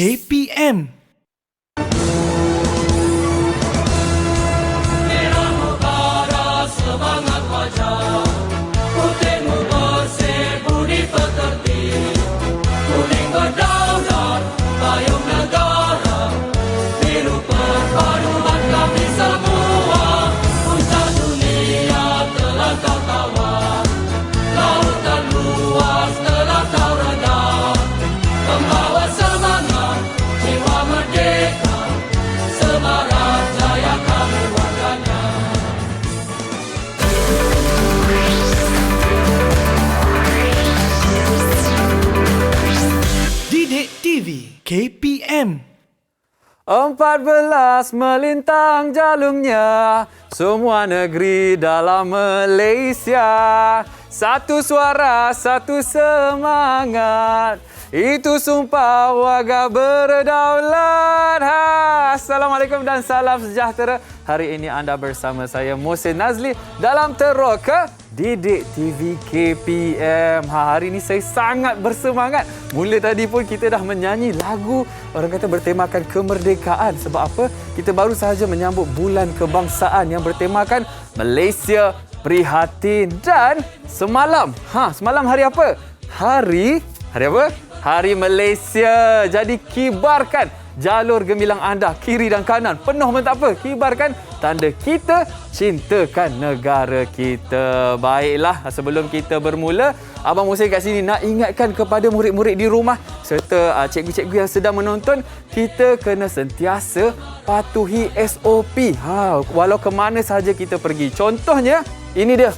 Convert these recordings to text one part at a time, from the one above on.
KPM. Didik TV KPM. 14 melintang jalurnya, semua negeri dalam Malaysia. Satu suara, satu semangat, itu sumpah warga berdaulat. Assalamualaikum dan salam sejahtera. Hari ini anda bersama saya Mohsin Nazli dalam Teroka Didik TV KPM. Hari ini saya sangat bersemangat. Mula tadi pun kita dah menyanyi lagu orang kata bertemakan kemerdekaan. Sebab apa? Kita baru sahaja menyambut bulan kebangsaan yang bertemakan Malaysia Prihatin. Dan semalam hari apa? Hari apa? Hari Malaysia. Jadi kibarkan jalur gemilang anda kiri dan kanan. Penuh pun tak apa. Kibarkan tanda kita cintakan negara kita. Baiklah, sebelum kita bermula, Abang Mohsin kat sini nak ingatkan kepada murid-murid di rumah serta cikgu-cikgu yang sedang menonton, kita kena sentiasa patuhi SOP. Walau ke mana sahaja kita pergi. Contohnya, ini dia.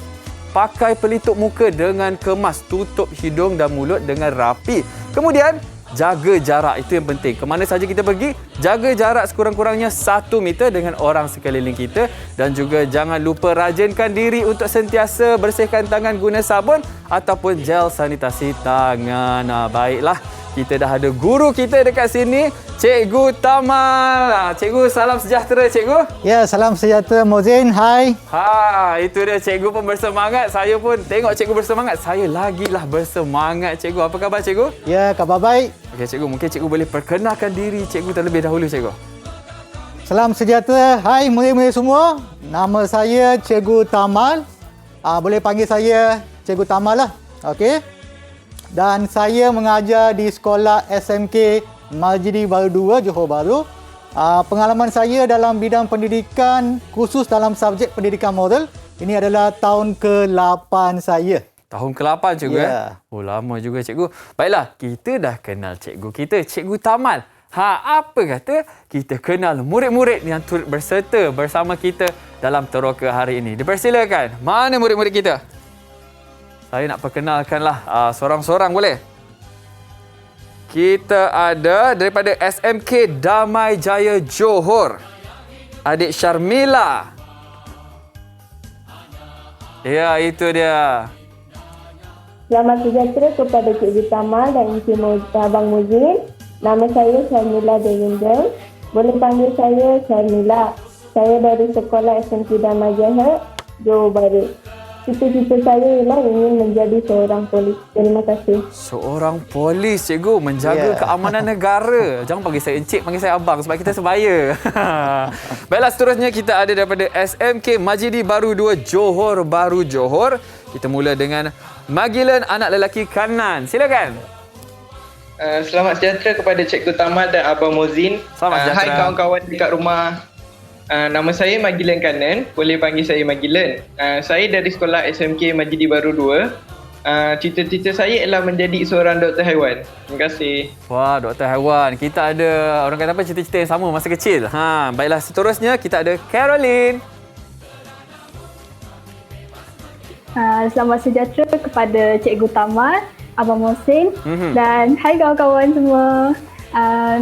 Pakai pelitup muka dengan kemas, tutup hidung dan mulut dengan rapi. Kemudian, jaga jarak, itu yang penting. Kemana saja kita pergi, jaga jarak sekurang-kurangnya 1 meter dengan orang sekeliling kita. Dan juga jangan lupa rajinkan diri untuk sentiasa bersihkan tangan guna sabun ataupun gel sanitasi tangan. Baiklah, kita dah ada guru kita dekat sini, Cikgu Tamal. Cikgu, salam sejahtera, Cikgu. Ya, salam sejahtera Mohsin. Hai. Itu dia, Cikgu pun bersemangat. Saya pun tengok Cikgu bersemangat. Saya lagilah bersemangat, Cikgu. Apa khabar, Cikgu? Ya, khabar baik. Okey, Cikgu, mungkin Cikgu boleh perkenalkan diri Cikgu terlebih dahulu, Cikgu. Salam sejahtera. Hai murid-murid semua. Nama saya Cikgu Tamal. Boleh panggil saya Cikgu Tamal lah. Okey. Dan saya mengajar di sekolah SMK Majidi Baru 2, Johor Bahru. Pengalaman saya dalam bidang pendidikan khusus dalam subjek pendidikan moral. Ini adalah tahun ke-8 saya. Tahun ke-8, Cikgu. Ya. Oh, lama juga, Cikgu. Baiklah, kita dah kenal Cikgu kita, Cikgu Tamal. Apa kata kita kenal murid-murid yang turut berserta bersama kita dalam Teroka hari ini. Dipersilakan. Mana murid-murid kita? Saya nak perkenalkanlah seorang-seorang, boleh? Kita ada daripada SMK Damai Jaya Johor, adik Syarmila. Ya, itu dia. Selamat sejahtera kepada Cikgu Tamal dan Encik Abang Mohsin. Nama saya Syarmila Dewinder. Boleh panggil saya Syarmila. Saya dari sekolah SMK Damai Jaya Johor Bahru. Cita-cita saya ialah ingin menjadi seorang polis. Terima kasih. Seorang polis, Cikgu, menjaga keamanan negara. Jangan panggil saya encik, panggil saya abang sebab kita sebaya. Baiklah, seterusnya kita ada daripada SMK Majidi Baru 2 Johor Bahru, Johor. Kita mula dengan Magilan, anak lelaki kanan. Silakan. Selamat sejahtera kepada Cikgu Tamal dan Abang Mohsin. Selamat sejahtera. Hai kawan-kawan dekat rumah. Nama saya Magilan Kanan, boleh panggil saya Magilan. Saya dari sekolah SMK Majidi Baru 2. Cita-cita saya ialah menjadi seorang doktor haiwan. Terima kasih. Wah, doktor haiwan. Kita ada orang kata apa, cita-cita yang sama masa kecil. Baiklah, seterusnya kita ada Caroline. Selamat sejahtera kepada Cikgu Tamal, Abang Mohsin dan hai kawan-kawan semua.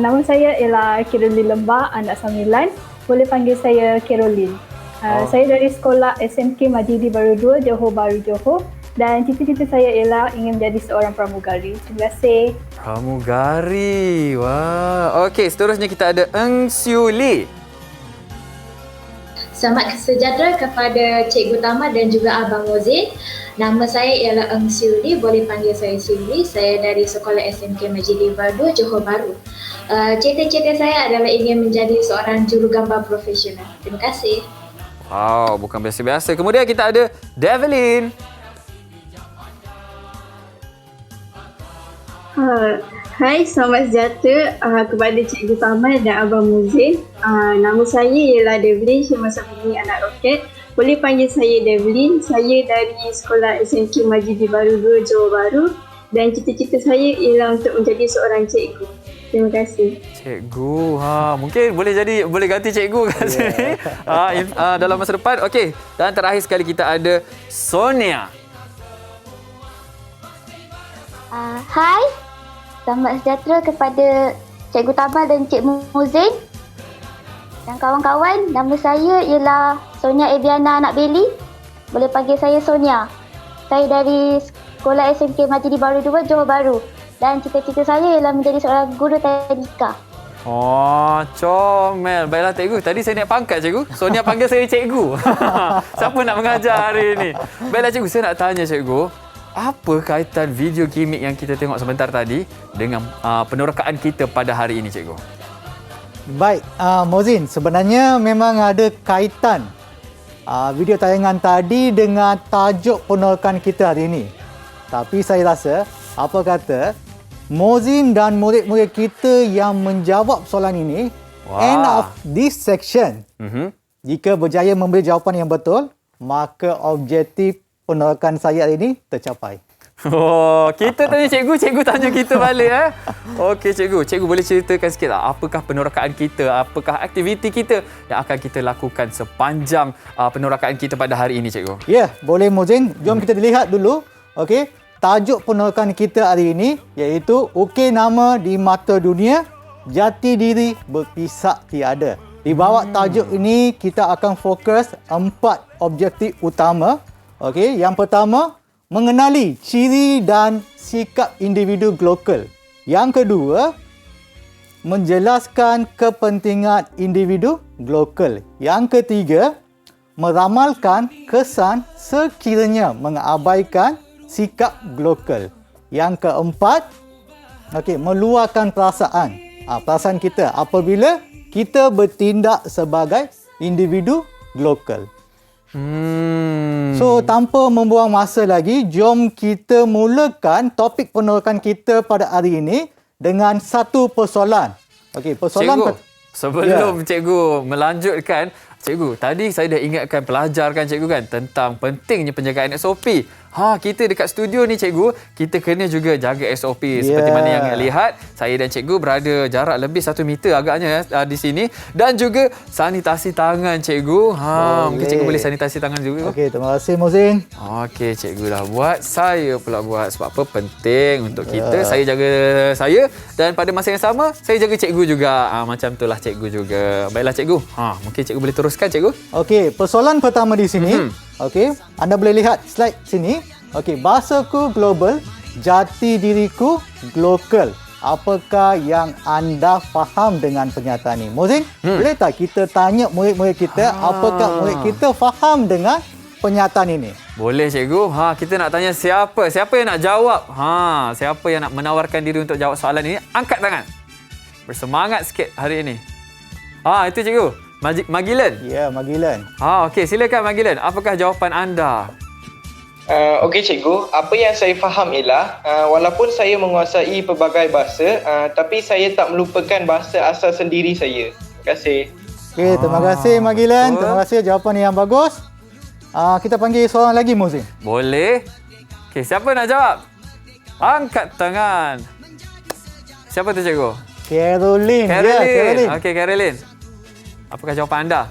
Nama saya ialah Caroline Lembah, anak Samilan. Boleh panggil saya Caroline. Saya dari sekolah SMK Majidi Baru 2, Johor Bahru, Johor. Dan cita-cita saya ialah ingin menjadi seorang pramugari. Terima kasih. Pramugari. Wah. Okey, seterusnya kita ada Eng Siu Lee. Selamat sejahtera kepada Cikgu Tama dan juga Abang Mozin. Nama saya ialah Eng Siuli, boleh panggil saya Siuli. Saya dari Sekolah SMK Majidi Baru, Johor Bahru. Cita-cita saya adalah ingin menjadi seorang jurugambar profesional. Terima kasih. Wow, bukan biasa-biasa. Kemudian kita ada Devlin. Hai, selamat sejahtera kepada Cikgu Tamal dan Abang Muzin. Nama saya ialah Devlin Syamasafini Anak Roket. Boleh panggil saya Devlin. Saya dari Sekolah SMK Majidi Baru 2 Johor Bahru dan cita-cita saya ialah untuk menjadi seorang cikgu. Terima kasih. Cikgu, mungkin boleh ganti cikgu kat sini dalam masa depan. Okey, dan terakhir sekali kita ada Sonia. Hai, selamat sejahtera kepada Cikgu Tamal dan Cik Muzin dan kawan-kawan. Nama saya ialah Sonia Eviana Anak Beli. Boleh panggil saya Sonia. Saya dari Sekolah SMK Majidi Baru 2 Johor Bahru dan cita-cita saya ialah menjadi seorang guru tadika. Oh, comel. Baiklah cikgu, tadi saya naik pangkat cikgu. Sonia panggil saya cikgu. Siapa nak mengajar hari ini? Baiklah cikgu, saya nak tanya cikgu, apa kaitan video gimmick yang kita tengok sebentar tadi dengan penerokaan kita pada hari ini, cikgu? Baik, Mozin, sebenarnya memang ada kaitan video tayangan tadi dengan tajuk penerokaan kita hari ini. Tapi saya rasa, apa kata, Mozin dan murid-murid kita yang menjawab soalan ini, end of this section, jika berjaya memberi jawapan yang betul, maka objektif penerokaan saya hari ini tercapai. Oh, kita tanya cikgu, cikgu tanya kita balik. Okey cikgu, cikgu boleh ceritakan sikit tak apakah penerokaan kita, apakah aktiviti kita yang akan kita lakukan sepanjang penerokaan kita pada hari ini, cikgu? Ya, boleh Mozin. Jom kita lihat dulu. Okey, tajuk penerokaan kita hari ini iaitu Ukir Nama di Mata Dunia, Jati Diri Berpisah Tiada. Di bawah tajuk ini kita akan fokus 4 objektif utama. Okey, yang pertama, mengenali ciri dan sikap individu global. Yang kedua, menjelaskan kepentingan individu global. Yang ketiga, meramalkan kesan sekiranya mengabaikan sikap global. Yang keempat, meluahkan perasaan. Perasaan kita apabila kita bertindak sebagai individu global. So, tanpa membuang masa lagi, jom kita mulakan topik penerokaan kita pada hari ini dengan satu persoalan. Okey, persoalan cikgu, sebelum cikgu melanjutkan, cikgu, tadi saya dah ingatkan pelajar kan cikgu kan tentang pentingnya penjagaan SOP. Kita dekat studio ni cikgu, kita kena juga jaga SOP seperti mana yang lihat. Saya dan cikgu berada jarak lebih 1 meter agaknya di sini dan juga sanitasi tangan cikgu. Mungkin cikgu boleh sanitasi tangan juga. Okey, terima kasih Mozin. Okey, cikgu dah buat, saya pula buat. Sebab apa? Penting untuk kita. Saya jaga saya dan pada masa yang sama saya jaga cikgu juga. Macam itulah cikgu juga. Baiklah cikgu. Mungkin cikgu boleh teruskan cikgu. Okey, persoalan pertama di sini. Okey, anda boleh lihat slide sini. Okey, bahasaku global, jati diriku lokal. Apakah yang anda faham dengan pernyataan ini? Mozin, boleh tak kita tanya murid-murid kita apakah murid kita faham dengan pernyataan ini? Boleh cikgu. Kita nak tanya siapa yang nak jawab. Siapa yang nak menawarkan diri untuk jawab soalan ini? Angkat tangan. Bersemangat sikit hari ini. Itu cikgu. Magilan. Ya, Magilan. Okey, silakan Magilan. Apakah jawapan anda? Okey cikgu, apa yang saya faham ialah walaupun saya menguasai pelbagai bahasa, tapi saya tak melupakan bahasa asal sendiri saya. Terima kasih. Okey, terima kasih Magilan. Terima kasih jawapan yang bagus. Kita panggil seorang lagi Mozin. Boleh. Okey, siapa nak jawab? Angkat tangan. Siapa tu cikgu? Caroline. Ya, Caroline. Okey, Caroline. Apakah jawapan anda?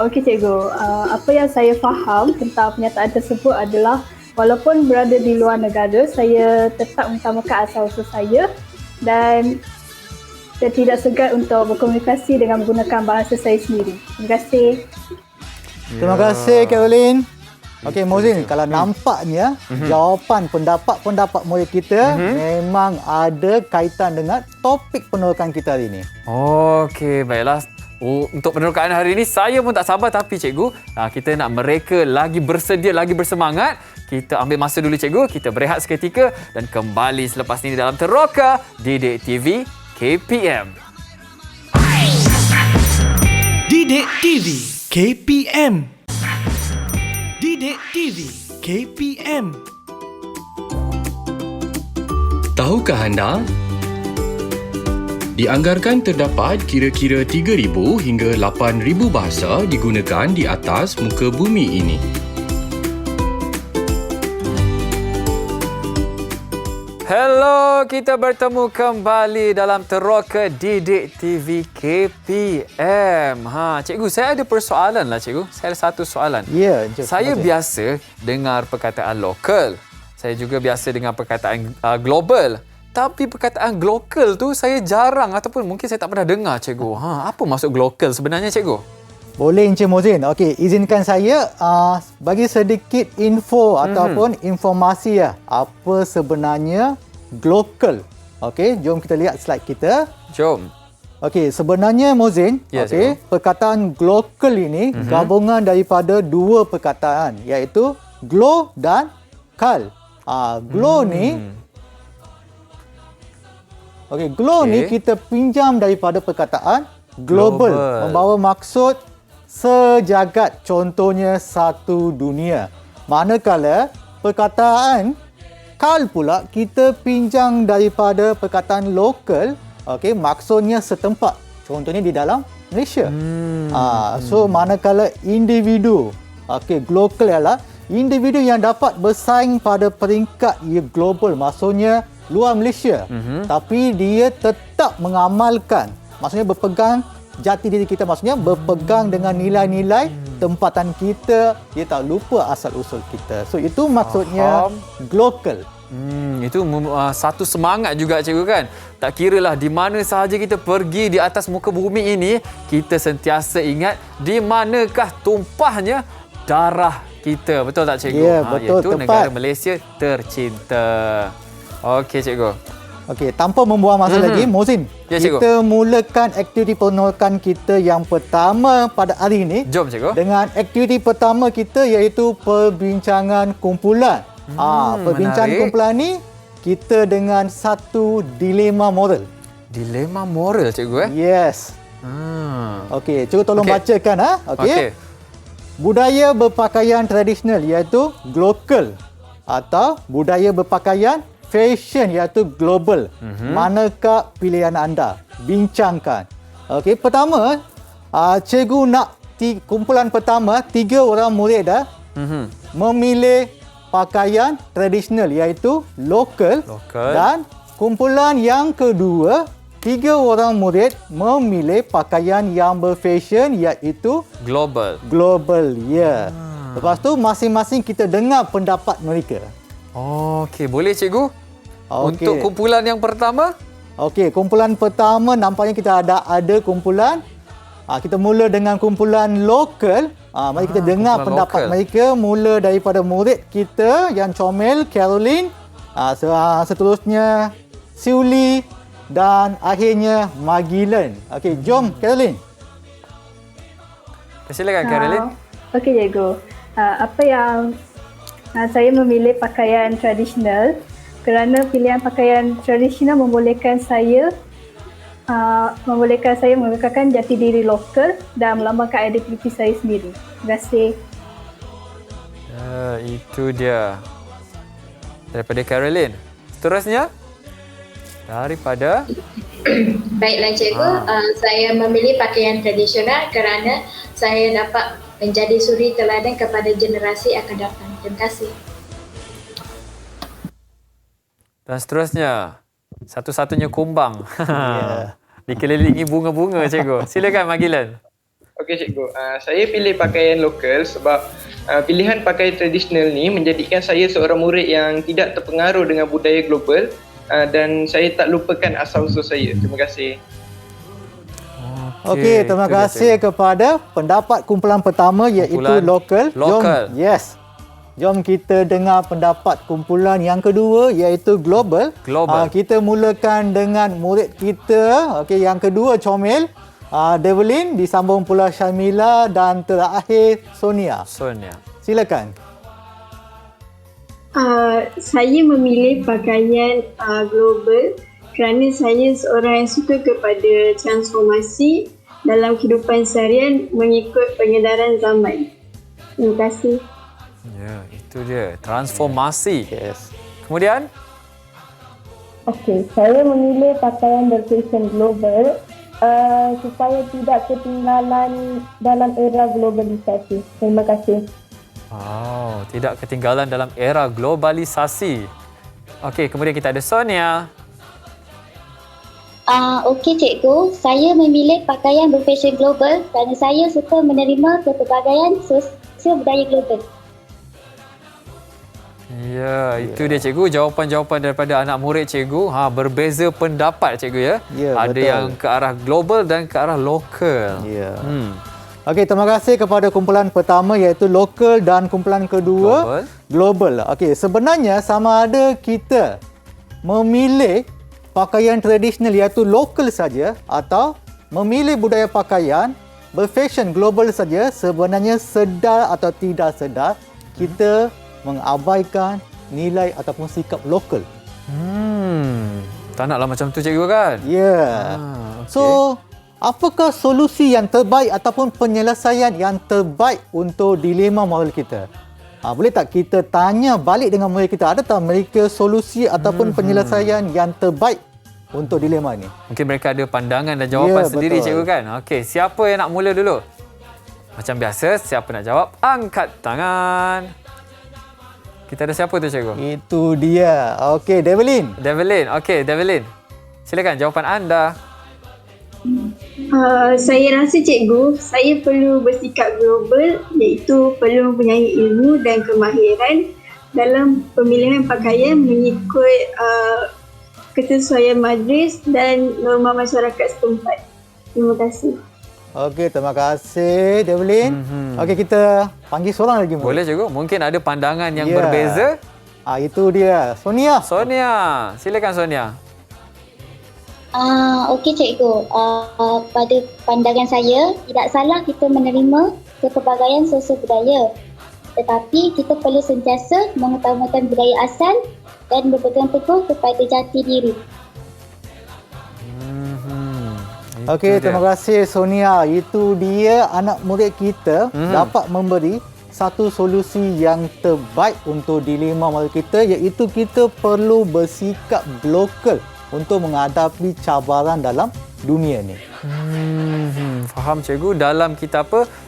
Okey cikgu, apa yang saya faham tentang pernyataan tersebut adalah walaupun berada di luar negara, saya tetap mengutamakan asal-usul saya dan saya tidak segan untuk berkomunikasi dengan menggunakan bahasa saya sendiri. Terima kasih. Terima kasih Caroline. Okey Mozin, kalau nampaknya jawapan pendapat murid kita memang ada kaitan dengan topik penerokaan kita hari ini. Okey, baiklah. Untuk penerokaan hari ini, saya pun tak sabar tapi cikgu, kita nak mereka lagi bersedia, lagi bersemangat. Kita ambil masa dulu cikgu, kita berehat seketika dan kembali selepas ini dalam Teroka Didik TV KPM. Didik TV KPM. Didik TV KPM. Tahukah anda? Dianggarkan terdapat kira-kira 3,000 hingga 8,000 bahasa digunakan di atas muka bumi ini. Hello, kita bertemu kembali dalam Teroka Didik TV KPM. Cikgu, saya ada persoalan lah cikgu. Saya ada satu soalan. Ya, saya biasa dengar perkataan lokal. Saya juga biasa dengar perkataan global. Tapi perkataan global tu saya jarang ataupun mungkin saya tak pernah dengar cikgu. Apa maksud global sebenarnya cikgu? Boleh Encik Mozin. Okey, izinkan saya bagi sedikit info ataupun informasi apa sebenarnya global. Okey, jom kita lihat slide kita. Jom. Okey, sebenarnya Mozin, perkataan global ini gabungan daripada dua perkataan iaitu glo dan kal. Glo ni glo ni kita pinjam daripada perkataan global. Membawa maksud sejagat, contohnya satu dunia. Manakala perkataan kal pula kita pinjam daripada perkataan lokal, maksudnya setempat. Contohnya di dalam Malaysia. So manakala individu, global ialah individu yang dapat bersaing pada peringkat global, maksudnya luar Malaysia, tapi dia tetap mengamalkan, maksudnya berpegang jati diri kita, maksudnya berpegang dengan nilai-nilai tempatan kita, dia tak lupa asal-usul kita. So itu maksudnya global. Itu satu semangat juga cikgu kan. Tak kiralah di mana sahaja kita pergi di atas muka bumi ini, kita sentiasa ingat di manakah tumpahnya darah kita. Betul tak cikgu? Ya, betul, iaitu tepat. negara Malaysia tercinta. Okey cikgu. Okey, tanpa membuang masa lagi, Mozin, Ya, cikgu. kita mulakan aktiviti penolakan kita yang pertama pada hari ini. Jom cikgu. Dengan aktiviti pertama kita iaitu perbincangan kumpulan. Perbincangan menarik. kumpulan ni kita dengan satu dilema moral. Dilema moral cikgu Yes. Okey, cikgu tolong bacakan Okey. Budaya berpakaian tradisional iaitu lokal atau budaya berpakaian fashion iaitu global. Manakah pilihan anda? Bincangkan. Okey, pertama, cikgu nak kumpulan pertama 3 orang murid memilih pakaian tradisional iaitu lokal, dan kumpulan yang kedua 3 orang murid memilih pakaian yang berfashion iaitu global. Global, ya. Lepas tu masing-masing kita dengar pendapat mereka. Okey, boleh cikgu? Untuk kumpulan yang pertama? Okey, kumpulan pertama nampaknya kita ada kumpulan. Kita mula dengan kumpulan lokal. Mari kita dengar pendapat mereka mula daripada murid kita yang comel, Caroline. Seterusnya Siuli dan akhirnya Magilan. Okey, jom Caroline. Silakan Caroline. Okey cikgu. Apa yang saya memilih pakaian tradisional kerana pilihan pakaian tradisional membolehkan saya mengekalkan jati diri lokal dan melambangkan identiti saya sendiri. Terima kasih. Itu dia. Daripada Caroline. Seterusnya daripada Baiklah cikgu, saya memilih pakaian tradisional kerana saya dapat menjadi suri teladan kepada generasi akan datang. Terima kasih. Dan seterusnya, satu-satunya kumbang. Dikelilingi bunga-bunga cikgu. Silakan Magilan. Okey cikgu, saya pilih pakaian lokal sebab pilihan pakaian tradisional ni menjadikan saya seorang murid yang tidak terpengaruh dengan budaya global dan saya tak lupakan asal-usul saya. Terima kasih. Okey, terima kasih kepada pendapat kumpulan pertama iaitu lokal. Jom kita dengar pendapat kumpulan yang kedua iaitu global. Kita mulakan dengan murid kita yang kedua comel, Devlin, disambung pula Syamila dan terakhir Sonia. Silakan. Saya memilih pakaian global kerana saya seorang yang suka kepada transformasi dalam kehidupan seharian mengikut pengedaran zaman. Terima kasih. Ya, itu dia. Transformasi. Yes. Kemudian? Okey, saya memilih pakaian berfashion global supaya tidak ketinggalan dalam era globalisasi. Terima kasih. Wow, tidak ketinggalan dalam era globalisasi. Okey, kemudian kita ada Sonia. Okey cikgu, saya memilih pakaian berfashion global kerana saya suka menerima kepelbagaian sosial budaya global. Ya, itu dia cikgu, jawapan-jawapan daripada anak murid cikgu. Berbeza pendapat cikgu ya. Ya, ada betul. yang ke arah global dan ke arah lokal. Ya. Okey, terima kasih kepada kumpulan pertama iaitu lokal dan kumpulan kedua global. Okey, sebenarnya sama ada kita memilih pakaian tradisional iaitu lokal saja atau memilih budaya pakaian berfashion global saja, sebenarnya sedar atau tidak sedar kita mengabaikan nilai ataupun sikap lokal. Tak naklah macam tu cikgu kan? Ya. Okay. So, apakah solusi yang terbaik ataupun penyelesaian yang terbaik untuk dilema moral kita? Boleh tak kita tanya balik dengan mereka kita, ada tak mereka solusi ataupun penyelesaian yang terbaik untuk dilema ni? Mungkin mereka ada pandangan dan jawapan sendiri betul. cikgu kan? Okey, siapa yang nak mula dulu? Macam biasa, siapa nak jawab? Angkat tangan. Kita ada siapa tu cikgu? Itu dia. Okey, Devlin. Okey, Devlin. Silakan jawapan anda. Saya rasa cikgu, saya perlu bersikap global iaitu perlu mempunyai ilmu dan kemahiran dalam pemilihan pakaian mengikut kesesuaian majlis dan norma masyarakat setempat. Terima kasih. Okey, terima kasih Devlin. Okey, kita panggil seorang lagi. Boleh cikgu, mungkin ada pandangan yang berbeza. Itu dia. Sonia. Silakan Sonia. Okey cikgu, pada pandangan saya, tidak salah kita menerima kepelbagaian sosial budaya. Tetapi kita perlu sentiasa mengutamakan budaya asal dan berpegang teguh kepada jati diri. Okey, terima kasih Sonia. Itu dia anak murid kita dapat memberi satu solusi yang terbaik untuk dilema moral kita, iaitu kita perlu bersikap lokal untuk menghadapi cabaran dalam dunia ni. Faham cikgu, dalam kita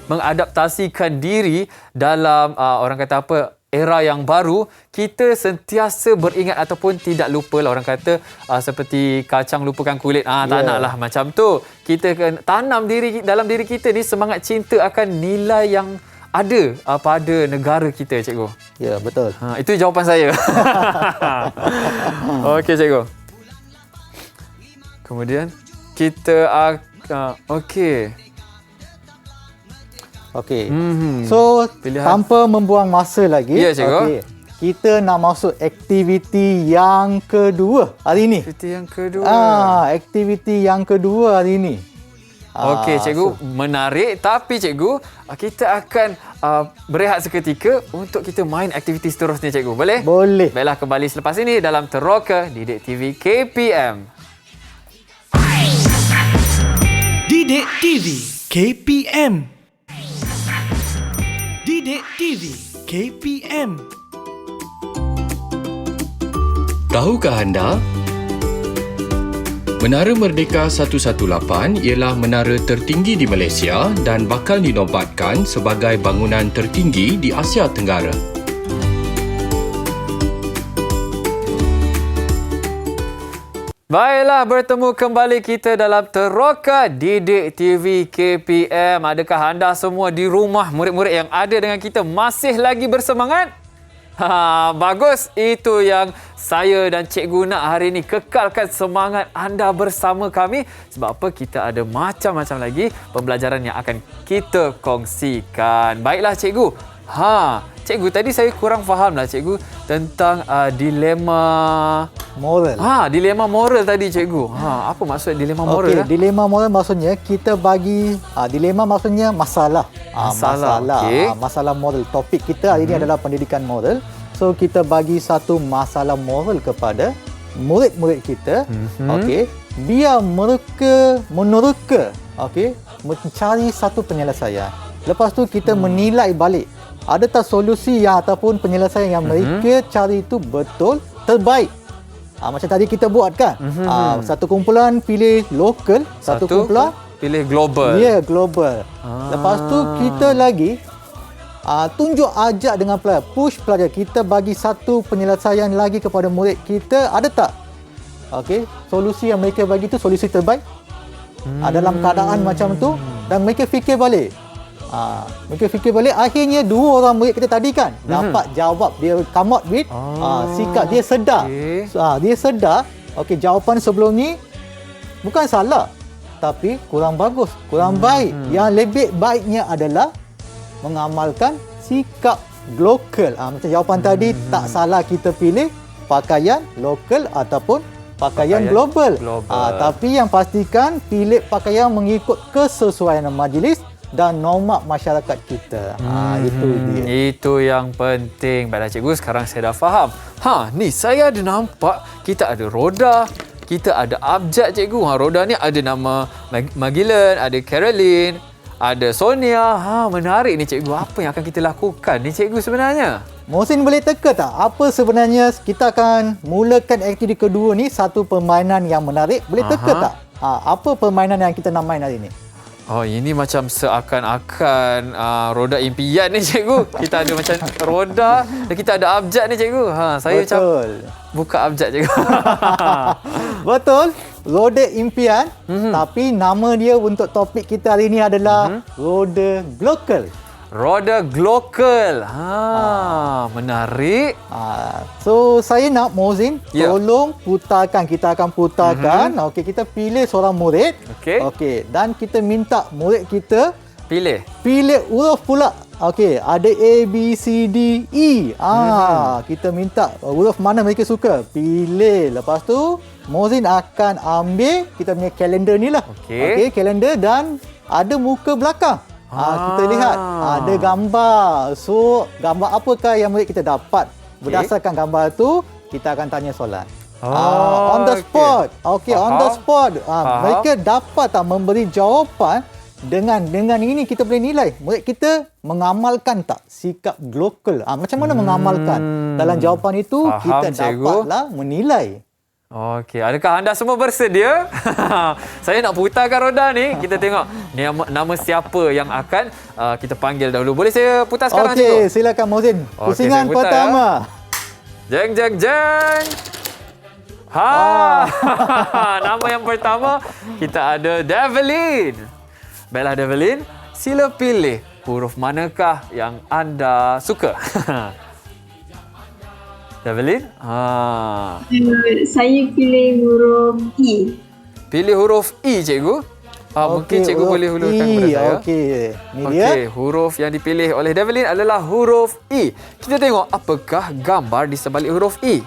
mengadaptasikan diri dalam orang kata era yang baru, kita sentiasa beringat ataupun tidak lupa lah, orang kata seperti kacang lupakan kulit. Tak naklah macam tu. Kita tanam dalam diri kita ni semangat cinta akan nilai yang ada pada negara kita cikgu. Ya, betul. Itu jawapan saya. Okey cikgu. Kemudian kita okey. So, tanpa membuang masa lagi, kita nak masuk aktiviti yang kedua hari ini. Aktiviti yang kedua hari ini. Okey cikgu, menarik, tapi cikgu, kita akan berehat seketika untuk kita main aktiviti seterusnya cikgu. Boleh? Boleh. Baiklah, kembali selepas ini dalam Teroka Didik TV KPM. Didik TV KPM. Didik TV KPM. Tahukah anda? Menara Merdeka 118 ialah menara tertinggi di Malaysia dan bakal dinobatkan sebagai bangunan tertinggi di Asia Tenggara. Baiklah, bertemu kembali kita dalam Teroka Didik TV KPM. Adakah anda semua di rumah, murid-murid yang ada dengan kita masih lagi bersemangat? Bagus. Itu yang saya dan Cikgu nak hari ini, kekalkan semangat anda bersama kami. Sebab apa? Kita ada macam-macam lagi pembelajaran yang akan kita kongsikan. Baiklah Cikgu. Cikgu, tadi saya kurang fahamlah Cikgu tentang dilema moral. Dilema moral tadi cikgu. Apa maksud dilema moral? Okey, dilema moral maksudnya kita bagi dilema maksudnya masalah. Masalah moral. Topik kita hari ini adalah pendidikan moral. So kita bagi satu masalah moral kepada murid-murid kita. Okey, biar mereka menerka, okey, mencari satu penyelesaian. Lepas tu kita menilai balik. Ada tak solusi yang ataupun penyelesaian yang mereka cari itu betul terbaik. Macam tadi kita buat kan. Satu kumpulan pilih lokal, satu kumpulan pilih global. Ya, global. Lepas tu kita lagi tunjuk ajak dengan pelajar, push pelajar. Kita bagi satu penyelesaian lagi kepada murid kita. Ada tak? Okey, solusi yang mereka bagi tu solusi terbaik. Dalam keadaan macam tu, dan mereka fikir balik. Akhirnya dua orang murid kita tadi kan dapat jawab, dia come out with sikap dia sedar. Dia sedar, okey, jawapan sebelum ni bukan salah tapi kurang bagus, kurang baik. Yang lebih baiknya adalah mengamalkan sikap lokal. Macam jawapan tadi, tak salah kita pilih pakaian lokal ataupun pakaian global. Tapi yang pastikan pilih pakaian mengikut kesesuaian majlis dan norma masyarakat kita. Itu dia. Itu yang penting. Baiklah cikgu, sekarang saya dah faham. Ni saya ada nampak kita ada Roda, kita ada abjad cikgu. Roda ni ada nama Magilan, ada Caroline, ada Sonia. Menarik ni cikgu. Apa yang akan kita lakukan ni cikgu sebenarnya? Mohsin boleh teka tak apa sebenarnya kita akan mulakan aktiviti kedua ni, satu permainan yang menarik. Boleh teka tak apa permainan yang kita nak main hari ni? Ini macam seakan-akan roda impian ni cikgu. Kita ada macam roda dan kita ada abjad ni cikgu. Saya macam buka abjad cikgu. Betul. Roda impian, tapi nama dia untuk topik kita hari ini adalah roda global. Roda global. Menarik. So saya nak Mohsin tolong putarkan. Kita akan putarkan. Okey, kita pilih seorang murid. Okey, dan kita minta murid kita pilih huruf pula. Okey, ada A, B, C, D, E. Kita minta huruf mana mereka suka. Pilih. Lepas tu Mohsin akan ambil kita punya kalender ni lah. Okey, kalender, dan ada muka belakang. Kita lihat ada gambar. So, gambar apakah yang murid kita dapat? Berdasarkan gambar tu, kita akan tanya soalan. On the spot. Okey, on the spot. Mereka dapat tak memberi jawapan dengan ini kita boleh nilai murid kita mengamalkan tak sikap global. Macam mana mengamalkan? Dalam jawapan itu kita dapatlah menilai. Okey, adakah anda semua bersedia? Saya nak putarkan roda ni. Kita tengok nama siapa yang akan kita panggil dahulu. Boleh saya putar sekarang cikgu? Okey, silakan Mohsin. Pusingan pertama. Jeng jeng jeng. Nama yang pertama kita ada Devlin. Baiklah Devlin, sila pilih huruf manakah yang anda suka. Devlin? Saya pilih huruf E. Pilih huruf E, cikgu? Mungkin cikgu boleh hulurkan kepada saya. Okey, ni dia. Huruf yang dipilih oleh Devlin adalah huruf E. Kita tengok apakah gambar di sebalik huruf E.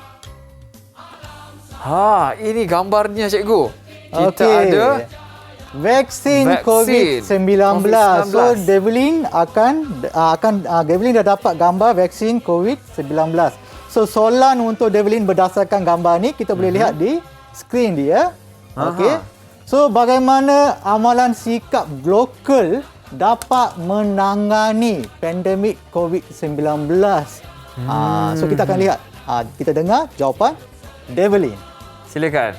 Ini gambarnya, cikgu. Kita ada vaksin COVID-19. So Devlin Devlin dah dapat gambar vaksin COVID-19. So soalan untuk Devlin berdasarkan gambar ni kita boleh lihat di skrin dia. Okey. So bagaimana amalan sikap lokal dapat menangani pandemik COVID-19? So kita akan lihat. Kita dengar jawapan Devlin. Silakan.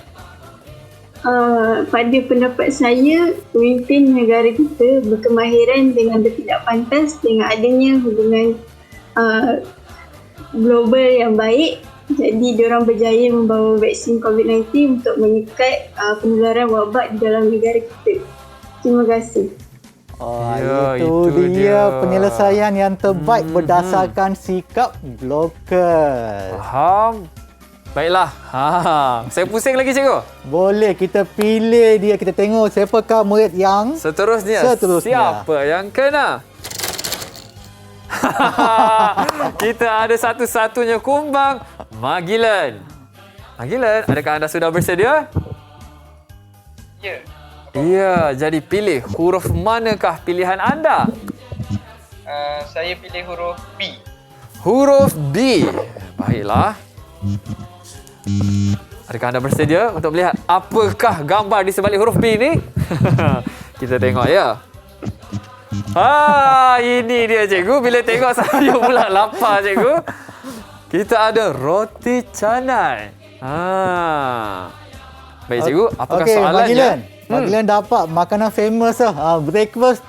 Pada pendapat saya, pemimpin negara kita berkemahiran dengan bertindak pantas dengan adanya hubungan global yang baik. Jadi diorang berjaya membawa vaksin COVID-19 untuk menyekat penularan wabak di dalam negara kita. Terima kasih. Itu dia penyelesaian yang terbaik berdasarkan sikap lokal. Faham. Baiklah. Saya pusing lagi cikgu. Boleh, kita pilih dia. Kita tengok siapakah murid yang seterusnya. Siapa yang kena? Kita ada satu-satunya kumbang, Magilan. Magilan, adakah anda sudah bersedia? Ya. Ya, jadi pilih huruf manakah pilihan anda? Saya pilih huruf B. Huruf B. Baiklah. Adakah anda bersedia untuk melihat apakah gambar di sebalik huruf B ni? Kita tengok ya. Ini dia cikgu. Bila tengok saya pula lapar cikgu. Kita ada roti canai. Baik cikgu, apakah soalannya? Magilan dapat makanan famous lah. Breakfast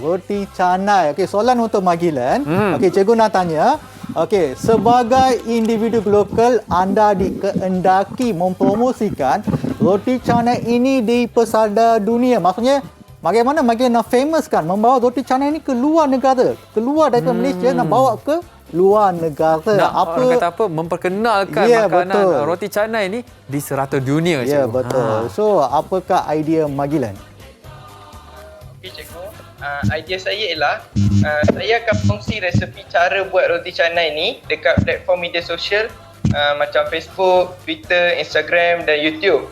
roti canai. Okey, soalan untuk Magilan. Okey, cikgu nak tanya. Okey, sebagai individu lokal, anda dikehendaki mempromosikan roti canai ini di pesada dunia. Maksudnya, bagaimana Magilan nak famouskan membawa roti canai ini ke luar negara, keluar daripada Malaysia, nak bawa ke luar negara. Orang kata apa? Memperkenalkan makanan roti canai ini di serata dunia. Ya, betul. So, apakah idea Magilan? Okay, cikgu. Idea saya ialah saya akan kongsi resepi cara buat roti canai ni dekat platform media sosial macam Facebook, Twitter, Instagram dan YouTube.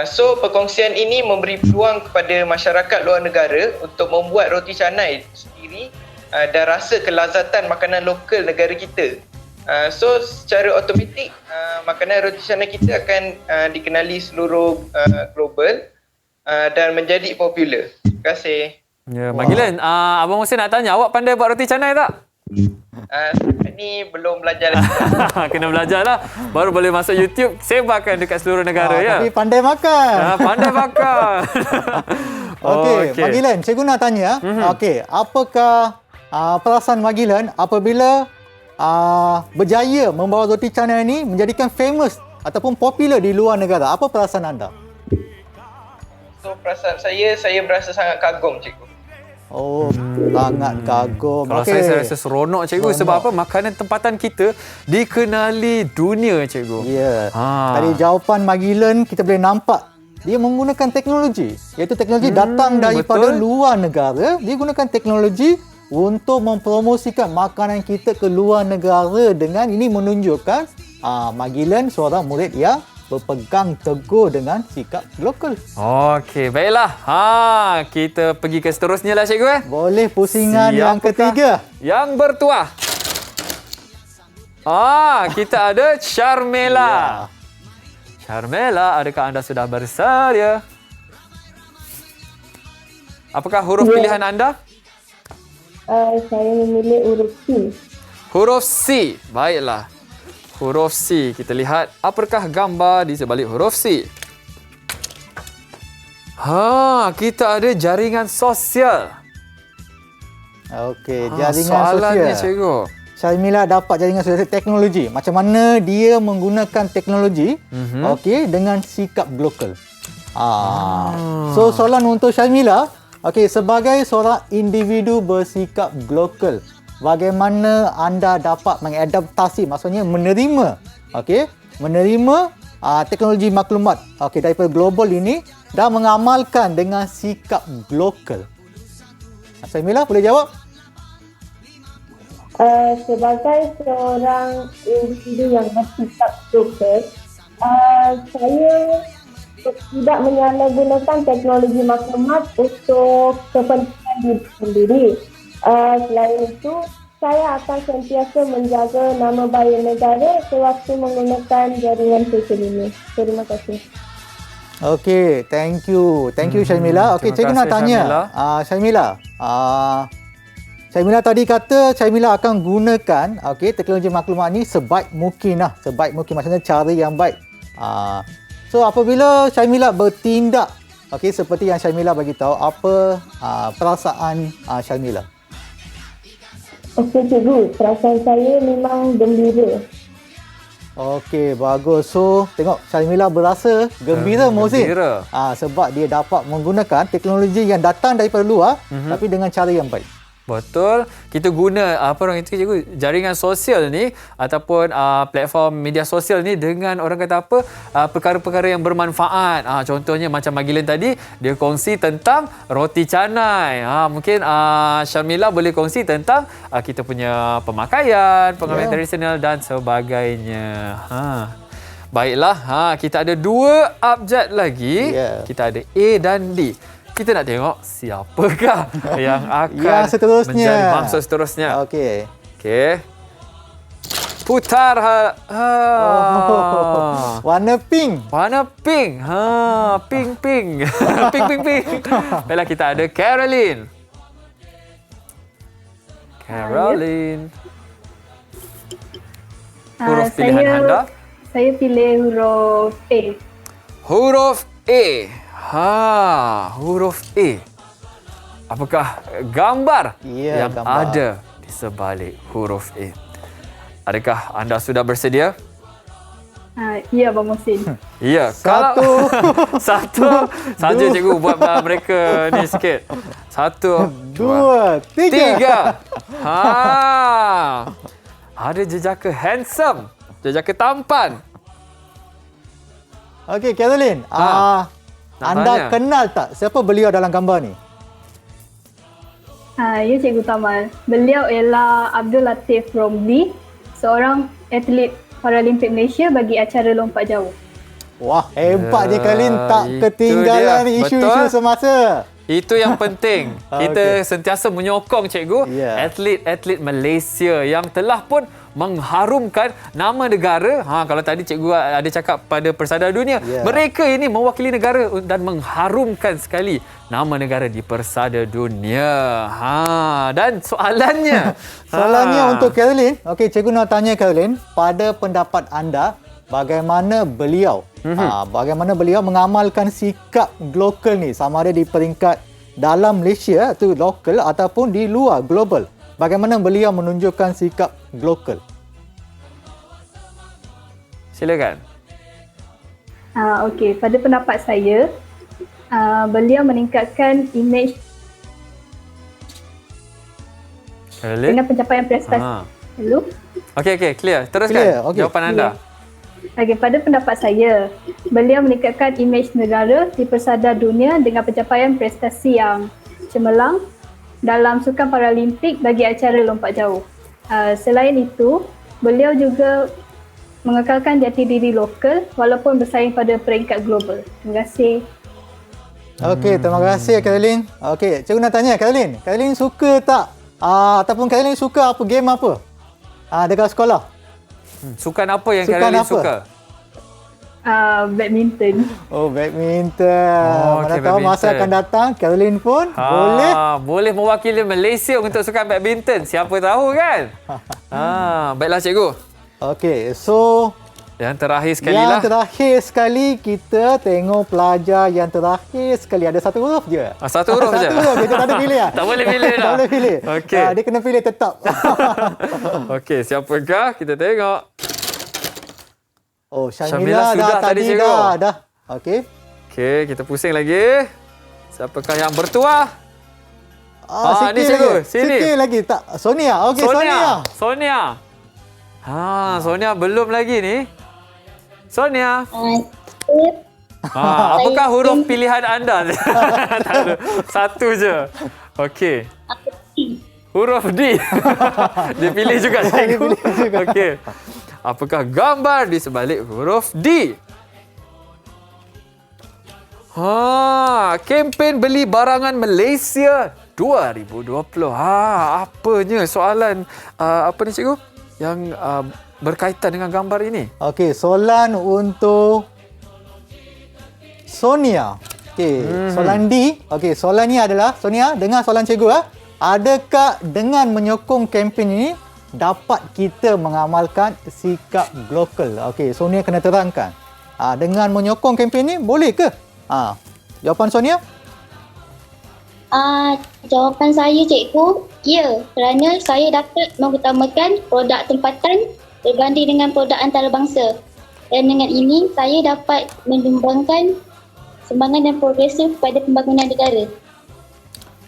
So perkongsian ini memberi peluang kepada masyarakat luar negara untuk membuat roti canai sendiri dan rasa kelazatan makanan lokal negara kita. So secara automatik makanan roti canai kita akan dikenali seluruh global dan menjadi popular. Terima kasih. Ya, Magilan, Abang Musin nak tanya, awak pandai buat roti canai tak? Ni belum belajar lagi. Kena belajarlah. Baru boleh masuk YouTube, sebarkan dekat seluruh negara ya. Tapi pandai makan. Pandai makan. Okey, Magilan, cikgu nak tanya. Okey, apakah perasaan Magilan apabila berjaya membawa roti canai ini menjadikan famous ataupun popular di luar negara? Apa perasaan anda? So perasaan saya berasa sangat kagum, cikgu. Oh, sangat kagum. Kalau saya rasa seronok cikgu. Sebab apa? Makanan tempatan kita dikenali dunia cikgu. Ya. Dari jawapan Magilan kita boleh nampak dia menggunakan teknologi. Iaitu teknologi datang daripada luar negara. Dia gunakan teknologi untuk mempromosikan makanan kita ke luar negara dengan ini menunjukkan Magilan seorang murid yang berpegang teguh dengan sikap lokal. Okey, baiklah. Kita pergi ke seterusnya lah cikgu. Boleh pusingan yang ketiga. Yang bertuah. Kita ada Sharmila. Sharmila, adakah anda sudah bersedia? Apakah huruf pilihan anda? Saya memilih huruf C. Huruf C. Baiklah. Huruf C. Kita lihat apakah gambar di sebalik huruf C. Kita ada jaringan sosial. Okey, jaringan soalannya, sosial. cikgu. Sharmila dapat jaringan sosial teknologi. Macam mana dia menggunakan teknologi dengan sikap lokal. So soalan untuk Sharmila, sebagai seorang individu bersikap lokal, bagaimana anda dapat mengadaptasi, maksudnya menerima teknologi maklumat daripada global ini dan mengamalkan dengan sikap lokal? Sharmila boleh jawab? Sebagai seorang individu yang bersikap lokal, saya tidak menyalahgunakan teknologi maklumat untuk kepentingan diri sendiri. Selain itu, saya akan sentiasa menjaga nama baik negara sewaktu menggunakan jaringan sosial ini. Terima kasih. Okey, thank you. Thank you Sharmila. Okey, cikgu nak tanya. Sharmila. Sharmila tadi kata Sharmila akan gunakan teknologi maklumat ni sebaik mungkin lah. Sebaik mungkin, maksudnya cara yang baik. So apabila Sharmila bertindak seperti yang Sharmila bagi tahu, apa perasaan Sharmila? Okey cikgu, perasaan saya memang gembira. Okey, bagus. So, tengok Sharmila berasa gembira Mozin. Sebab dia dapat menggunakan teknologi yang datang daripada luar tapi dengan cara yang baik. Betul. Kita guna cikgu, jaringan sosial ni ataupun platform media sosial ni dengan orang kata perkara-perkara yang bermanfaat. Contohnya macam Magilan tadi, dia kongsi tentang roti canai. Mungkin Sharmila boleh kongsi tentang kita punya pemakaian, pengamal tradisional dan sebagainya. Baiklah, kita ada 2 abjad lagi. Ya. Kita ada A dan D. Kita nak tengok siapakah yang akan Yang seterusnya. menjadi bangsa seterusnya. Okey. Okey. Putar. Warna pink. Warna pink. Pink. Pink. Baiklah, kita ada Caroline. Huruf pilihan anda? Saya pilih huruf A. Huruf A. Huruf A. Apakah gambar Ya, yang gambar. ada di sebalik huruf A? Adakah anda sudah bersedia? Ya, Abang Muhsin. Ya, Satu. Satu saja cikgu buat mereka ni sikit. 1, 2, 3. Ada jejaka handsome, jejaka tampan. Okey, Caroline. Nak Anda tanya. kenal tak siapa beliau dalam gambar ni? Ya, Cikgu Tamal. Beliau ialah Abdul Latif Romli, seorang atlet Paralimpik Malaysia bagi acara lompat jauh. Wah, hebat je Caroline, tak itu ketinggalan dia. isu-isu Betul. semasa. Itu yang penting. Kita sentiasa menyokong cikgu Ya. atlet-atlet Malaysia yang telah pun mengharumkan nama negara. Kalau tadi cikgu ada cakap pada Persada Dunia, Ya. mereka ini mewakili negara dan mengharumkan sekali nama negara di Persada Dunia. Dan soalannya. Soalannya untuk Caroline. Okey, cikgu nak tanya Caroline, pada pendapat anda, bagaimana beliau bagaimana beliau mengamalkan sikap lokal ni, sama ada di peringkat dalam Malaysia tu lokal ataupun di luar global. Bagaimana beliau menunjukkan sikap lokal? Silakan. Okey, pada pendapat saya, beliau meningkatkan imej dengan pencapaian prestasi. Hello? Okey, clear. Teruskan Clear, okey. jawapan anda. Okey, pada pendapat saya, beliau meningkatkan imej negara di Persada Dunia dengan pencapaian prestasi yang cemerlang dalam Sukan Paralimpik bagi acara lompat jauh. Selain itu, beliau juga mengekalkan jati diri lokal walaupun bersaing pada peringkat global. Terima kasih. Okey, terima kasih Caroline. Okey, cikgu nak tanya Caroline. Caroline suka tak ataupun Caroline suka apa game apa? Dekat sekolah. Sukan apa yang Sukan Caroline apa? suka? Badminton. Oh, badminton. Mana okey, tahu masa badminton. akan datang Caroline pun Boleh mewakili Malaysia untuk sukan badminton. Siapa tahu kan? Baiklah cikgu. Okey, so Yang terakhir sekali yang lah. terakhir sekali kita tengok pelajar yang terakhir sekali. Ada satu huruf je. Satu huruf je? Satu huruf, kita tak ada pilih lah. Tak boleh pilih dah. Tak boleh pilih. Okey. Dia kena pilih tetap. Okey, siapakah? Kita tengok. Oh, Syamila Syamila sudah dah tadi, tadi cikgu. dah. Okey. Okey, kita pusing lagi. Siapakah yang bertuah? Sikit ni cikgu, lagi. sini. Sikit lagi. Tak, Sonia. Okey, Sonia. Sonia. Sonia belum lagi ni. Sonia. Apakah huruf pilihan anda? Tak ada. Satu je. Okey. Huruf D. Dia pilih juga cikgu. Okey. Apakah gambar di sebalik huruf D? Kempen beli barangan Malaysia 2020. Apanya soalan apa ni cikgu? Yang berkaitan dengan gambar ini. Okey, soalan untuk Sonia. Okey, soalan D. Okey, soalan ni adalah Sonia, dengar soalan cikgu . Adakah dengan menyokong kempen ini dapat kita mengamalkan sikap lokal? Okey, Sonia kena terangkan. Dengan menyokong kempen ini boleh ke? Jawapan Sonia? Jawapan saya cikgu, ya, kerana saya dapat mengutamakan produk tempatan berbanding dengan produk antarabangsa. Dan dengan ini, saya dapat menyumbangkan sumbangan dan progresif kepada pembangunan negara.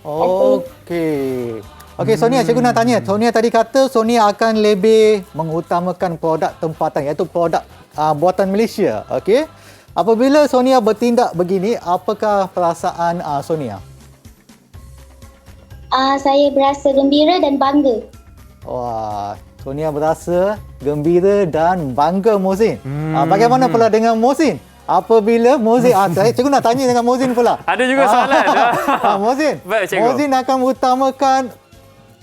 Okey. Okey, Sonia, cikgu nak tanya. Sonia tadi kata Sonia akan lebih mengutamakan produk tempatan, iaitu produk buatan Malaysia. Okey. Apabila Sonia bertindak begini, apakah perasaan Sonia? Saya berasa gembira dan bangga. Wah, Sonia berasa gembira dan bangga Mozin. Bagaimana pula dengan Mozin? Apabila Mozin, cikgu nak tanya dengan Mozin pula. Ada juga soalan. Mozin, Baik, cikgu. Mozin akan utamakan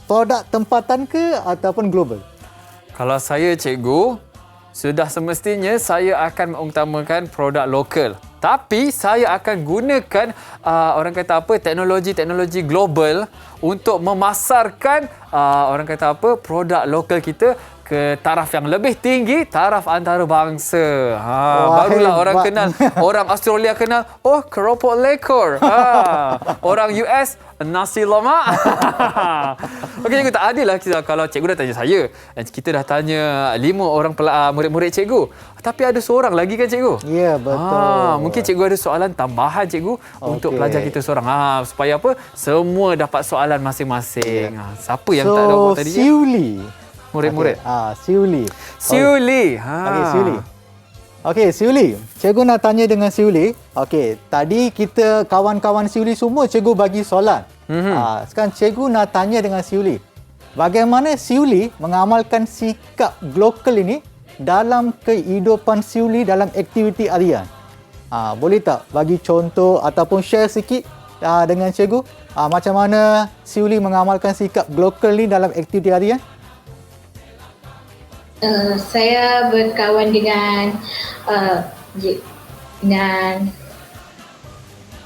produk tempatan ke ataupun global? Kalau saya cikgu, sudah semestinya saya akan mengutamakan produk lokal. Tapi saya akan gunakan orang kata apa, teknologi-teknologi global untuk memasarkan orang kata apa, produk lokal kita ke taraf yang lebih tinggi, taraf antarabangsa. Barulah orang kenal, orang Australia kenal, oh keropok lekor. Orang US, nasi lemak. Okey cikgu, tak adil lah kalau cikgu dah tanya saya dan kita dah tanya 5 orang murid-murid cikgu. Tapi ada seorang lagi kan cikgu? Ya, betul. Mungkin cikgu ada soalan tambahan cikgu untuk pelajar kita seorang. Supaya apa? Semua dapat soalan masing-masing. Siapa yang tak ada tadi? Siuli. Murid-murid. Siuli. Siuli. Okey, Siuli. Okey, Siuli. Cikgu nak tanya dengan Siuli. Okey, tadi kita kawan-kawan Siuli semua cikgu bagi soalan. Sekarang cikgu nak tanya dengan Siuli. Bagaimana Siuli mengamalkan sikap global ini dalam kehidupan Siuli dalam aktiviti harian? Boleh tak bagi contoh ataupun share sikit dengan cikgu macam mana Siuli mengamalkan sikap global ini dalam aktiviti harian? Saya berkawan dengan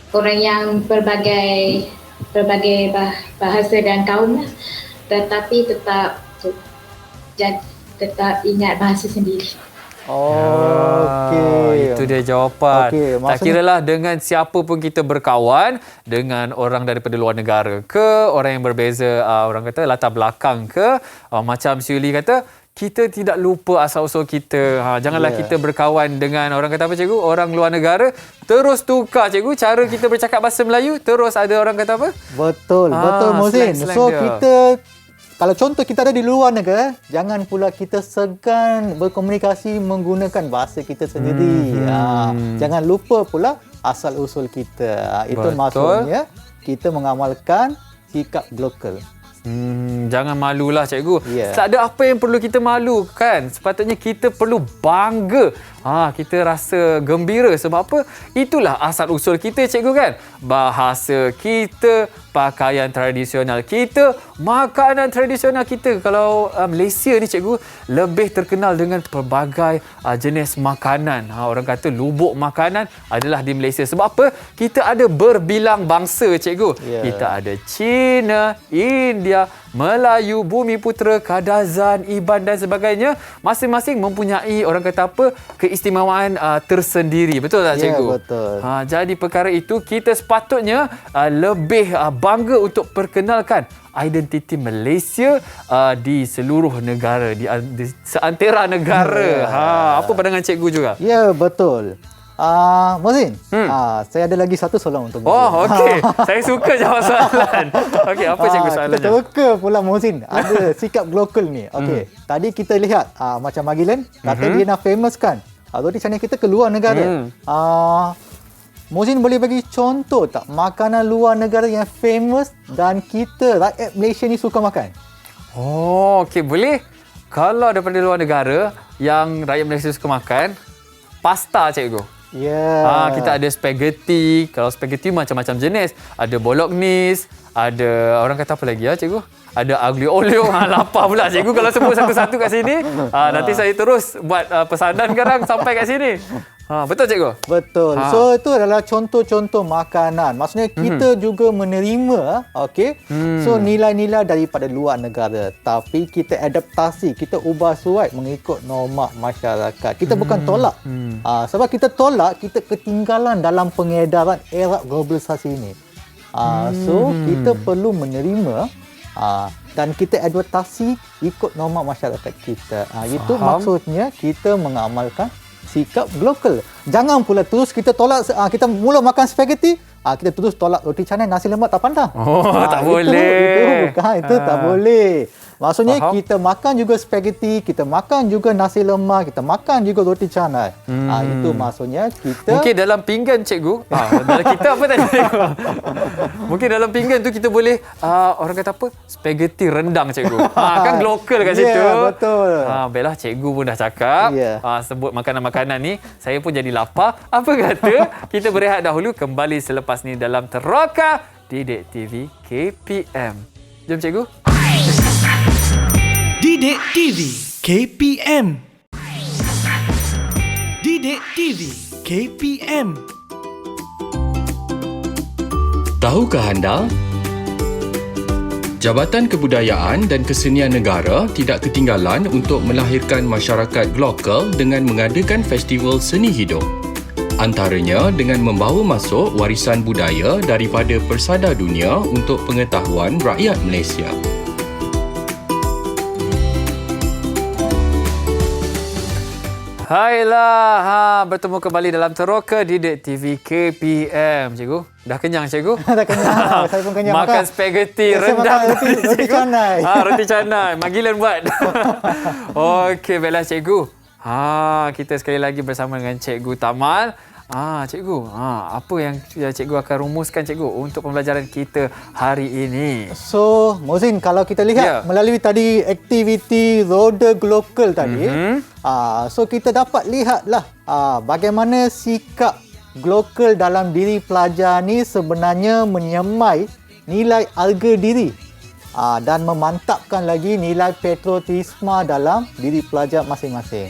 orang yang berbagai bahasa dan kaum, tetapi tetap ingat bahasa sendiri. Okey. Itu dia jawapan. Okey, Tak kiralah dengan siapa pun kita berkawan, dengan orang daripada luar negara ke, orang yang berbeza orang kata latar belakang ke, macam Siuli kata, kita tidak lupa asal-usul kita. Janganlah kita berkawan dengan orang kata apa cikgu? Orang luar negara, terus tukar cikgu cara kita bercakap bahasa Melayu, terus ada orang kata apa? Betul, betul Mozin. Slang-slang So dia. kita, kalau contoh kita ada di luar negara, jangan pula kita segan berkomunikasi menggunakan bahasa kita sendiri. Jangan lupa pula asal-usul kita. Itu Betul. maksudnya kita mengamalkan sikap lokal. Jangan malulah cikgu. Ya. Tak ada apa yang perlu kita malu kan. Sepatutnya kita perlu bangga. Kita rasa gembira sebab apa? Itulah asal usul kita cikgu kan. Bahasa kita, pakaian tradisional kita, makanan tradisional kita. Kalau Malaysia ni cikgu lebih terkenal dengan pelbagai jenis makanan. Orang kata lubuk makanan adalah di Malaysia. Sebab apa? Kita ada berbilang bangsa cikgu. Kita ada Cina, India, Melayu, Bumiputera, Kadazan, Iban dan sebagainya. Masing-masing mempunyai orang kata apa? Keistimewaan tersendiri. Betul tak cikgu? Ya, betul. Jadi perkara itu kita sepatutnya lebih bangga untuk perkenalkan identiti Malaysia di seluruh negara, di seantera negara. Apa pandangan cikgu juga? Ya, betul. Mozin, saya ada lagi satu soalan untuk Mozin. Oh, okey. Saya suka jawab soalan. Okey, apa cikgu soalannya? Kita suka pula Mozin ada sikap global ni. Okey, tadi kita lihat macam Magilan kata dia nak famouskan roti canai kita ke luar negara. Mozin boleh bagi contoh tak makanan luar negara yang famous dan kita rakyat Malaysia ni suka makan? Oh, okey, boleh. Kalau daripada luar negara yang rakyat Malaysia suka makan, pasta cikgu. Ya. Kita ada spaghetti. Kalau spaghetti macam-macam jenis. Ada bolognese, ada orang kata apa lagi cikgu? Ada aglio olio. Lapar pula cikgu kalau sebut satu-satu kat sini. Nanti saya terus buat pesanan sekarang sampai kat sini. Betul cikgu? Betul. So itu adalah contoh-contoh makanan. Maksudnya kita juga menerima, so nilai-nilai daripada luar negara, tapi kita adaptasi, kita ubah suai mengikut norma masyarakat. Kita bukan tolak. Sebab kita tolak, kita ketinggalan dalam pengedaran era globalisasi ini. So kita perlu menerima dan kita adaptasi ikut norma masyarakat kita. Itu maksudnya kita mengamalkan sikap global. Jangan pula terus kita tolak, kita mula makan spaghetti, kita terus tolak roti canai, nasi lemak tak pandang. Tak boleh. Itu tak boleh. Maksudnya Faham. kita makan juga spaghetti, kita makan juga nasi lemak, kita makan juga roti canai. Itu maksudnya kita Mungkin dalam pinggan cikgu. Dalam kita apa tadi? Mungkin dalam pinggan tu kita boleh orang kata apa? Spaghetti rendang cikgu. Kan lokal kat situ. Ya, betul. Baiklah cikgu pun dah cakap. Ya. Sebut makanan-makanan ni, saya pun jadi lapar. Apa kata kita berehat dahulu, kembali selepas ni dalam Teroka Didik TV KPM. Jom cikgu. Didik TV KPM. Didik TV KPM. Tahukah anda? Jabatan Kebudayaan dan Kesenian Negara tidak ketinggalan untuk melahirkan masyarakat lokal dengan mengadakan festival seni hidup. Antaranya dengan membawa masuk warisan budaya daripada persada dunia untuk pengetahuan rakyat Malaysia. Hailah, bertemu kembali dalam Teroka Didik TV KPM. Cikgu, dah kenyang cikgu? dah kenyang. Saya pun kenyang. Makan spaghetti saya rendang. makan roti canai. Roti canai. Magilan buat. Okey, baiklah cikgu. Kita sekali lagi bersama dengan Cikgu Tamal. Cikgu, apa yang cikgu akan rumuskan cikgu untuk pembelajaran kita hari ini? So, Mozin, kalau kita lihat melalui tadi aktiviti roda glokal tadi, so kita dapat lihatlah bagaimana sikap glokal dalam diri pelajar ni sebenarnya menyemai nilai harga diri dan memantapkan lagi nilai patriotisme dalam diri pelajar masing-masing.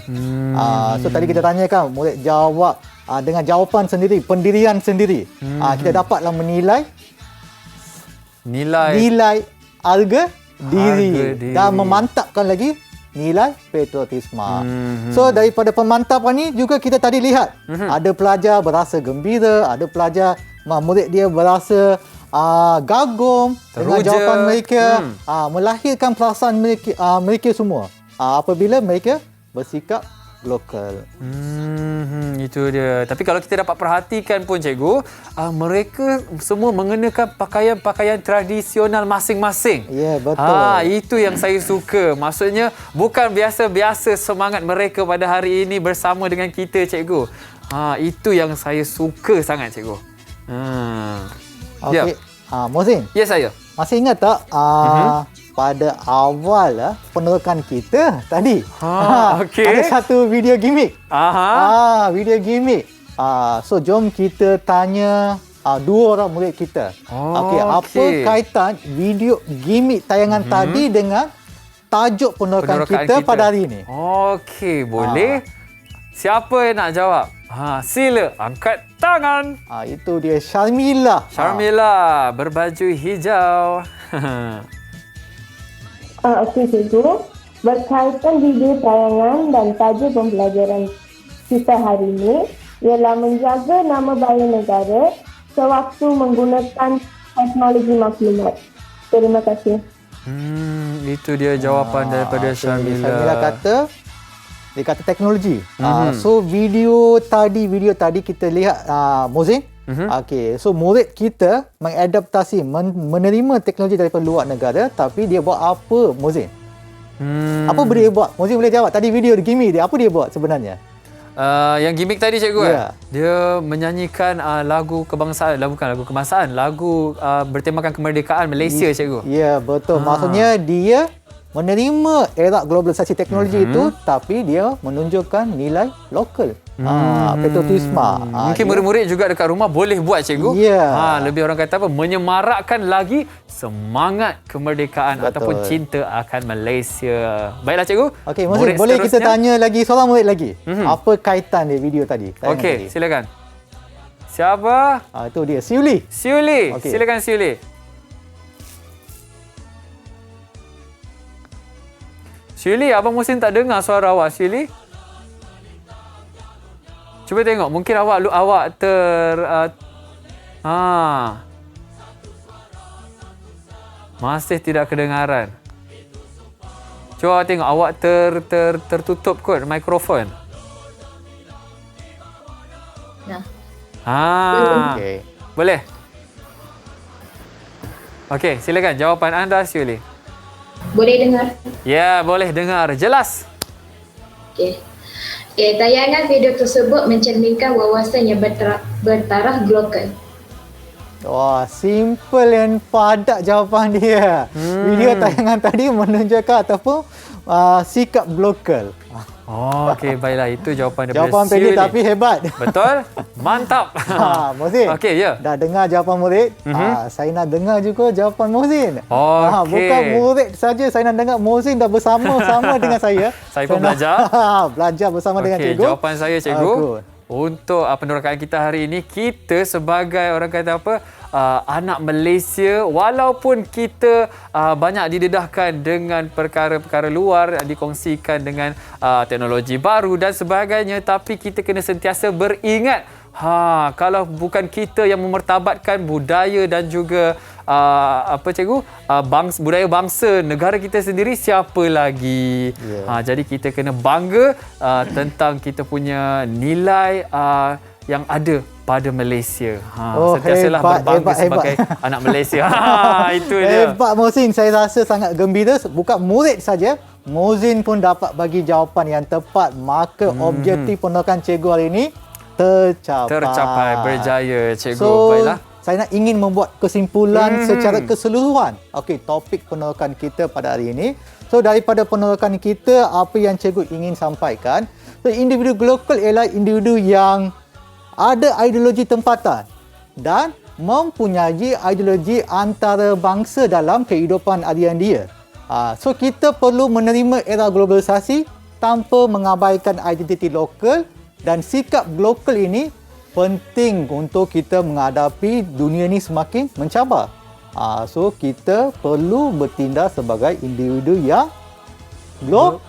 So tadi kita tanyakan, murid jawab dengan jawapan sendiri, pendirian sendiri. Kita dapatlah menilai nilai harga diri dan memantapkan lagi nilai patriotisme. So daripada pemantapan ni juga kita tadi lihat ada pelajar berasa gembira, ada pelajar murid dia berasa kagum dengan jawapan mereka, melahirkan perasaan mereka semua apabila mereka bersikap lokal. Itu dia. Tapi kalau kita dapat perhatikan pun cikgu, mereka semua mengenakan pakaian-pakaian tradisional masing-masing. Ya, betul. Itu yang saya suka. Maksudnya bukan biasa-biasa semangat mereka pada hari ini bersama dengan kita cikgu. Itu yang saya suka sangat cikgu. Okey. Mozin. Ya, saya. Masih ingat tak pada awal penerokan kita tadi ada satu video gimmick. Video gimmick. So jom kita tanya dua orang murid kita. Apa kaitan video gimmick tayangan tadi dengan tajuk penerokan kita pada hari ini? Okey, boleh. Siapa yang nak jawab? Sila angkat tangan. Itu dia Syarmila. Syarmila berbaju hijau. Okey cikgu, berkaitan video tayangan dan tajuk pembelajaran kita hari ini ialah menjaga nama baik negara sewaktu menggunakan teknologi maklumat. Terima kasih. Itu dia jawapan daripada Syarmila. Syarmila dia kata teknologi. So video tadi kita lihat Mozin. Okey, so murid kita mengadaptasi, menerima teknologi daripada luar negara, tapi dia buat apa, Mozin? Apa dia buat? Mozin boleh jawab. Tadi video gimmick dia, apa dia buat sebenarnya? Yang gimmick tadi cikgu dia menyanyikan lagu kebangsaan, lagu bertemakan kemerdekaan Malaysia cikgu. Ya, betul. Maksudnya dia menerima era globalisasi teknologi itu, tapi dia menunjukkan nilai lokal. Patriotisme. Mungkin murid-murid juga dekat rumah boleh buat cikgu. Lebih orang kata apa, menyemarakkan lagi semangat kemerdekaan ataupun cinta akan Malaysia. Baiklah cikgu. Okey, boleh kita tanya lagi seorang murid lagi. Apa kaitan dia video tadi? Okey, silakan. Siapa? Itu dia, Siuli. Okay. Silakan Siuli. Siuli, Abang Muhsin tak dengar suara awak, Siuli. Cuba tengok, mungkin awak masih tidak kedengaran. Cuba tengok, awak tertutup kot mikrofon. Okay. Boleh? Okey, silakan jawapan anda, Siuli. Boleh dengar? Ya, boleh dengar. Jelas. Okey. Tayangan video tersebut mencerminkan wawasan yang bertaraf global. Wah, simple dan padat jawapan dia. Video tayangan tadi menunjukkan ataupun sikap lokal. Okey, baiklah. Itu jawapan daripada Jawapan pendek tapi hebat. Betul? Mantap. Mohsin. Okey, ya. Dah dengar jawapan murid? Saya nak dengar juga jawapan Mohsin. Okey. Bukan murid saja, saya nak dengar Mohsin dah bersama-sama dengan saya. Saya pun belajar. Belajar bersama dengan cikgu. Jawapan saya, cikgu. Untuk penerokaan kita hari ini, kita sebagai orang kata apa, anak Malaysia, walaupun kita banyak didedahkan dengan perkara-perkara luar, dikongsikan dengan teknologi baru dan sebagainya, tapi kita kena sentiasa beringat, kalau bukan kita yang memertabatkan budaya dan juga budaya bangsa negara kita sendiri, siapa lagi? Jadi kita kena bangga tentang kita punya nilai yang ada pada Malaysia. Sentiasalah berbangga sebagai anak Malaysia. Itu dia. Hebat Mohsin, saya rasa sangat gembira. Bukan murid saja, Mohsin pun dapat bagi jawapan yang tepat. Maka objektif penerokan cikgu hari ini tercapai. Berjaya, cikgu. So, baiklah. Saya nak ingin membuat kesimpulan secara keseluruhan. Okey, topik penerokan kita pada hari ini. So, daripada penerokan kita, apa yang cikgu ingin sampaikan? So, individu global ialah individu yang ada ideologi tempatan dan mempunyai ideologi antarabangsa dalam kehidupan harian dia. So, kita perlu menerima era globalisasi tanpa mengabaikan identiti lokal, dan sikap global ini penting untuk kita menghadapi dunia ni semakin mencabar. So, kita perlu bertindak sebagai individu yang global.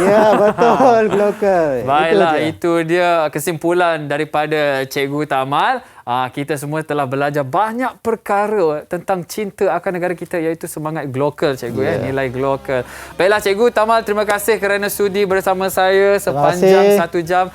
Ya, betul, global. Baiklah, itu dia kesimpulan daripada Cikgu Tamal. Kita semua telah belajar banyak perkara tentang cinta akan negara kita, iaitu semangat global, cikgu, nilai global. Baiklah, Cikgu Tamal, terima kasih kerana sudi bersama saya sepanjang 1 jam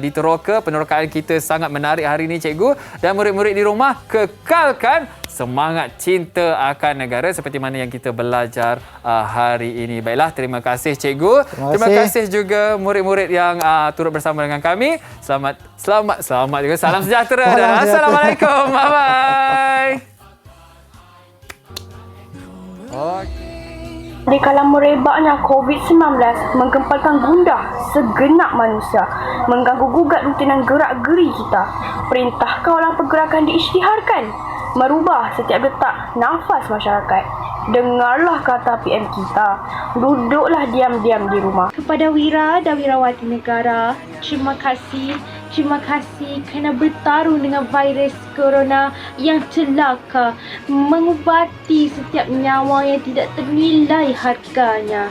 di Teroka. Penerokaan kita sangat menarik hari ini, cikgu. Dan murid-murid di rumah, kekalkan semangat cinta akan negara seperti mana yang kita belajar hari ini. Baiklah, terima kasih cikgu. Terima kasih juga murid-murid yang turut bersama dengan kami. Selamat juga. Salam sejahtera dan assalamualaikum. Bye-bye. Di kala merebaknya COVID-19 menggempalkan gundah segenap manusia, mengganggu gugat rutinan gerak-geri kita. Perintah kawalan pergerakan diisytiharkan, merubah setiap detak nafas masyarakat. Dengarlah kata PM kita, duduklah diam-diam di rumah. Kepada wira dan wirawati negara, terima kasih kerana bertarung dengan virus corona yang celaka, mengubati setiap nyawa yang tidak ternilai harganya,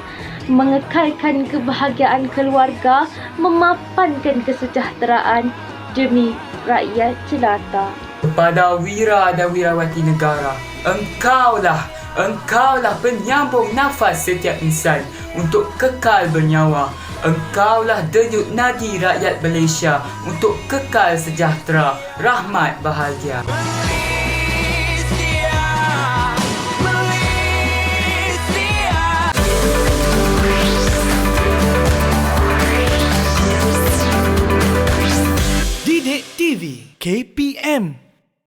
mengekalkan kebahagiaan keluarga, memapankan kesejahteraan demi rakyat jelata. Kepada wira dan wirawati negara, Engkaulah penyambung nafas setiap insan untuk kekal bernyawa. Engkaulah denyut nadi rakyat Malaysia untuk kekal sejahtera, rahmat, bahagia. Didik TV KPM